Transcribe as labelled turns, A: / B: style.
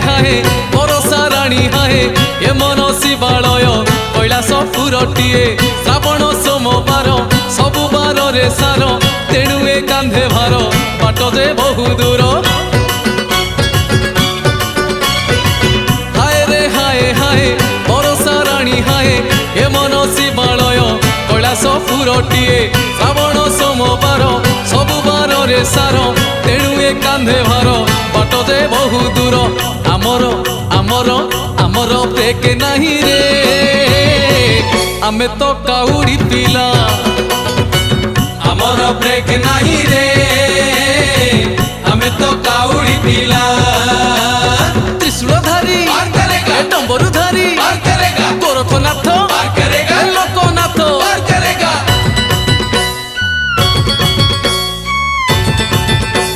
A: हाय बरसा राणी हाय ए मन शिवालय कैलास पुरटिए श्रावण सोमवार सबु बार रे सार तेणु ए कांधे भार बाट जे बहु दूर हाय रे हाय हाय बरसा राणी हाय ए मन शिवालय कैलास पुरटिए श्रावण सोमवार सबु बार रे सार तेणु ए कांधे भार बाट जे बहु दूर आमर आमर आमर ब्रेक नहीं रे आमे तो काउड़ी पिला आमर ब्रेक नहीं रे